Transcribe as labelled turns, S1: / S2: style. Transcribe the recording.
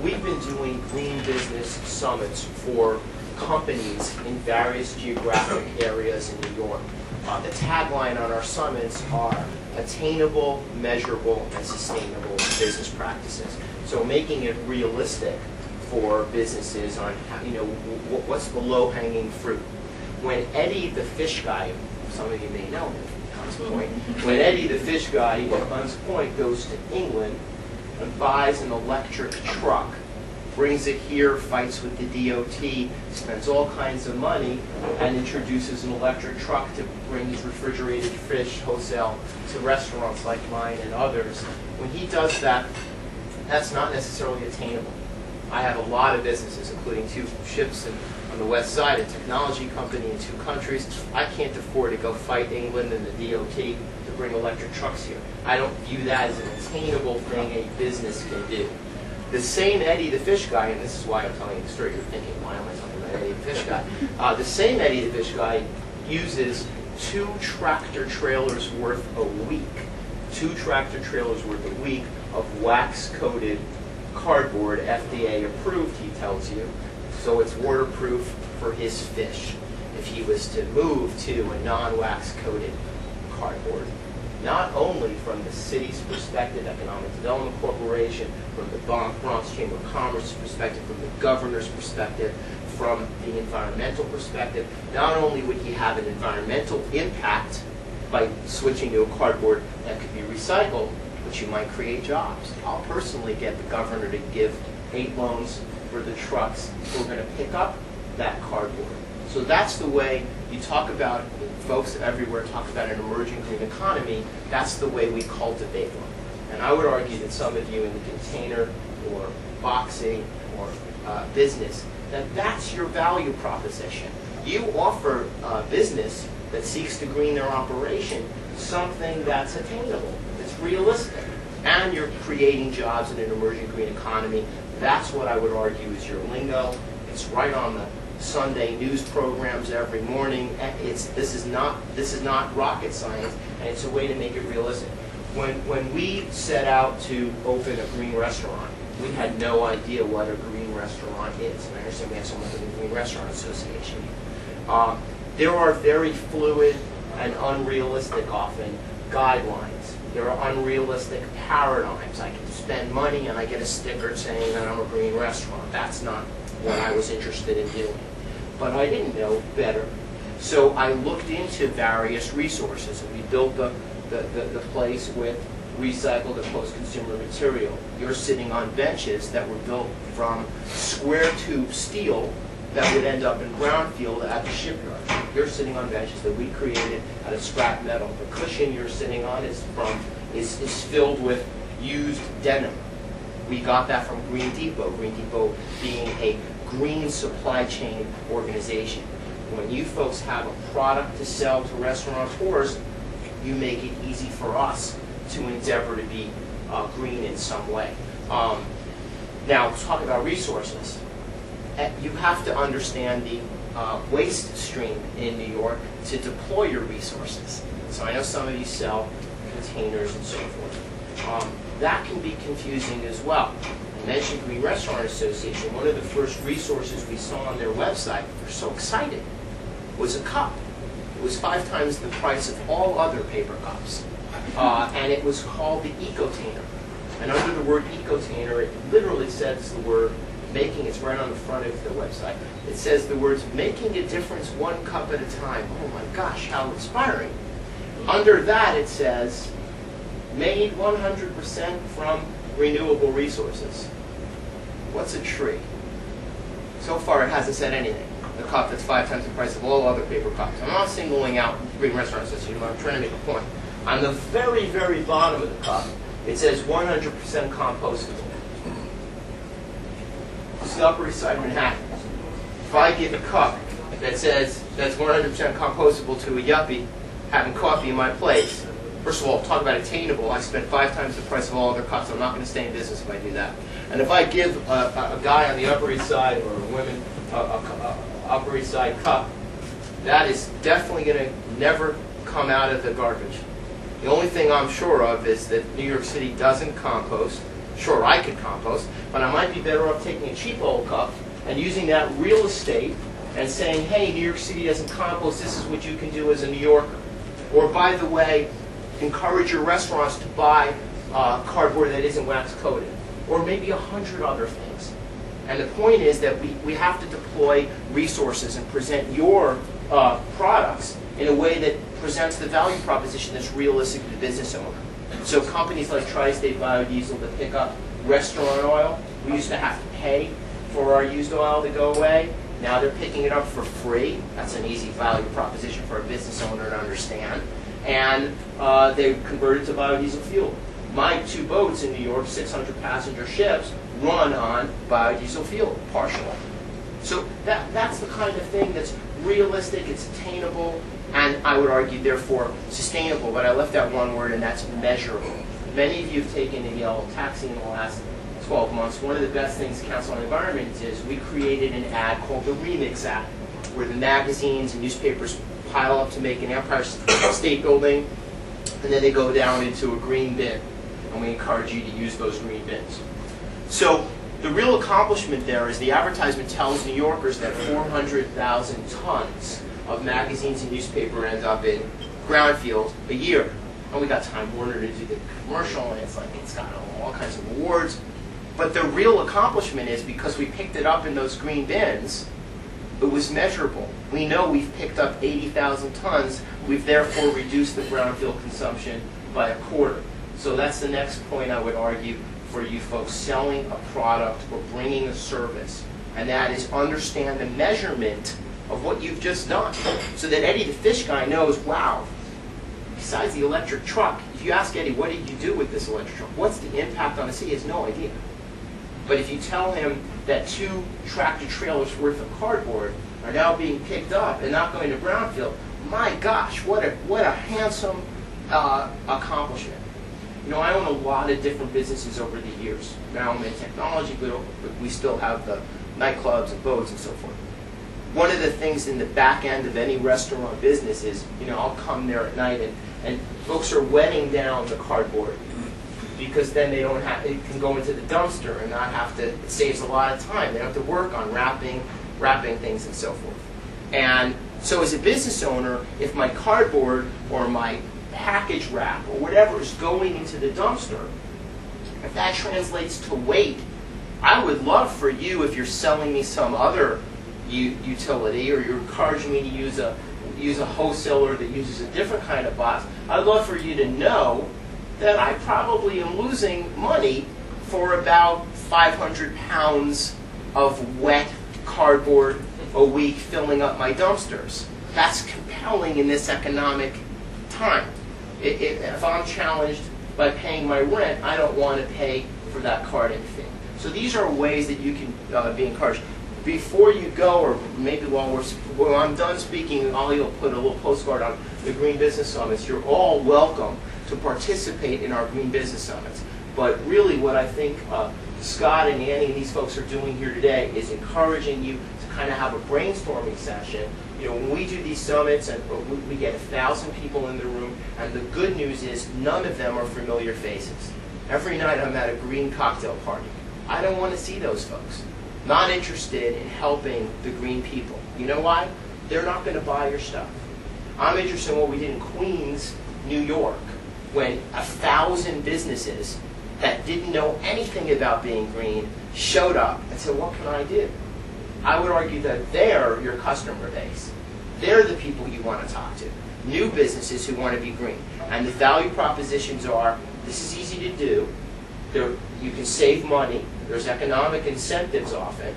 S1: we've been doing green business summits for companies in various geographic areas in New York. The tagline on our summits are attainable, measurable, and sustainable business practices. So making it realistic for businesses on how, what's the low-hanging fruit. When Eddie the fish guy, some of you may know him, Hunts Point, when Eddie the fish guy at Hunts Point goes to England and buys an electric truck, brings it here, fights with the DOT, spends all kinds of money, and introduces an electric truck to bring his refrigerated fish wholesale to restaurants like mine and others. When he does that, that's not necessarily attainable. I have a lot of businesses, including 2 ships on the west side, a technology company in 2 countries. I can't afford to go fight England and the DOT to bring electric trucks here. I don't view that as an attainable thing a business can do. The same Eddie the fish guy, and this is why I'm telling you the story, you're thinking, why am I talking about Eddie the fish guy? The same Eddie the fish guy uses 2 tractor trailers worth a week, 2 tractor trailers worth a week of wax-coated cardboard, FDA approved, he tells you, so it's waterproof for his fish. If he was to move to a non-wax coated cardboard, not only from the city's perspective, Economic Development Corporation, from the Bronx Chamber of Commerce's perspective, from the governor's perspective, from the environmental perspective, not only would he have an environmental impact by switching to a cardboard that could be recycled, but you might create jobs. I'll personally get the governor to give 8 loans for the trucks who are going to pick up that cardboard. So that's the way you talk about, folks everywhere talk about an emerging green economy, that's the way we cultivate one. And I would argue that some of you in the container or boxing or business, that's your value proposition. You offer a business that seeks to green their operation something that's attainable, that's realistic, and you're creating jobs in an emerging green economy. That's what I would argue is your lingo. It's right on the Sunday news programs every morning. This is not rocket science, and it's a way to make it realistic. When we set out to open a green restaurant, we had no idea what a green restaurant is. And I understand we have someone from the Green Restaurant Association. There are very fluid and unrealistic, often, guidelines. There are unrealistic paradigms. I can spend money and I get a sticker saying that I'm a green restaurant. That's not what I was interested in doing. But I didn't know better. So I looked into various resources, and we built the place with recycled and post-consumer material. You're sitting on benches that were built from square tube steel that would end up in brownfield at the shipyard. You're sitting on benches that we created out of scrap metal. The cushion you're sitting on is filled with used denim. We got that from Green Depot. Green Depot being a green supply chain organization. When you folks have a product to sell to restaurateurs, you make it easy for us to endeavor to be green in some way. Now, let's talk about resources. You have to understand the waste stream in New York to deploy your resources. So I know some of you sell containers and so forth. That can be confusing as well. I mentioned Green Restaurant Association. One of the first resources we saw on their website, we're so excited, was a cup. It was 5 times the price of all other paper cups. And it was called the Ecotainer. And under the word Ecotainer, it literally says the word making, it's right on the front of the website. It says the words, making a difference 1 cup at a time. Oh my gosh, how inspiring. Under that it says, made 100% from renewable resources. What's a tree? So far it hasn't said anything. The cup that's 5 times the price of all other paper cups. I'm not singling out Green Restaurant Association, but I'm trying to make a point. On the very, very bottom of the cup, it says 100% compostable. This is the Upper East Side of Manhattan. If I give a cup that says that's 100% compostable to a yuppie having coffee in my place, first of all, talk about attainable. I spend 5 times the price of all other cups. I'm not going to stay in business if I do that. And if I give a guy on the Upper East Side or a woman Upper East Side cup, that is definitely going to never come out of the garbage. The only thing I'm sure of is that New York City doesn't compost, Sure, I could compost, but I might be better off taking a cheap old cup and using that real estate and saying, hey, New York City doesn't compost, this is what you can do as a New Yorker. Or, by the way, encourage your restaurants to buy cardboard that isn't wax coated. Or maybe 100 other things. And the point is that we have to deploy resources and present your products in a way that presents the value proposition that's realistic to the business owner. So companies like Tri-State Biodiesel that pick up restaurant oil, we used to have to pay for our used oil to go away. Now they're picking it up for free. That's an easy value proposition for a business owner to understand. And they converted to biodiesel fuel. My 2 boats in New York, 600 passenger ships, run on biodiesel fuel, partially. So that's the kind of thing that's realistic, it's attainable, and I would argue, therefore, sustainable. But I left out one word, and that's measurable. Many of you have taken a yellow taxi in the last 12 months. One of the best things Council on Environment is we created an ad called the Remix ad, where the magazines and newspapers pile up to make an Empire State Building, and then they go down into a green bin. And we encourage you to use those green bins. So the real accomplishment there is the advertisement tells New Yorkers that 400,000 tons of magazines and newspaper end up in Brownfield a year. And we got Time Warner to do the commercial, and it's got all kinds of awards. But the real accomplishment is because we picked it up in those green bins, it was measurable. We know we've picked up 80,000 tons. We've therefore reduced the brownfield consumption by a quarter. So that's the next point I would argue for you folks selling a product or bringing a service. And that is understand the measurement of what you've just done. So that Eddie the fish guy knows, wow, besides the electric truck, if you ask Eddie, what did you do with this electric truck? What's the impact on the city? He has no idea. But if you tell him that 2 tractor trailers worth of cardboard are now being picked up and not going to brownfield, my gosh, what a handsome accomplishment. You know, I own a lot of different businesses over the years. Now I'm in technology, but we still have the nightclubs and boats and so forth. One of the things in the back end of any restaurant business is, you know, I'll come there at night and folks are wetting down the cardboard because then they don't have, it can go into the dumpster and not have to, it saves a lot of time. They don't have to work on wrapping things and so forth. And so as a business owner, if my cardboard or my package wrap or whatever is going into the dumpster, if that translates to weight, I would love for you, if you're selling me some other utility or you're encouraging me to use a wholesaler that uses a different kind of box, I'd love for you to know that I probably am losing money for about 500 pounds of wet cardboard a week filling up my dumpsters. That's compelling in this economic time. If I'm challenged by paying my rent, I don't want to pay for that carting fee. So these are ways that you can be encouraged. Before you go, or maybe while I'm done speaking, I'll put a little postcard on the Green Business Summits. You're all welcome to participate in our Green Business Summits. But really what I think Scott and Annie and these folks are doing here today is encouraging you to kind of have a brainstorming session. You know, when we do these summits and we get 1,000 people in the room, and the good news is none of them are familiar faces. Every night I'm at a green cocktail party. I don't want to see those folks. Not interested in helping the green people. You know why? They're not going to buy your stuff. I'm interested in what we did in Queens, New York, when 1,000 businesses that didn't know anything about being green showed up and said, what can I do? I would argue that they're your customer base. They're the people you want to talk to. New businesses who want to be green. And the value propositions are, this is easy to do. You can save money. There's economic incentives often.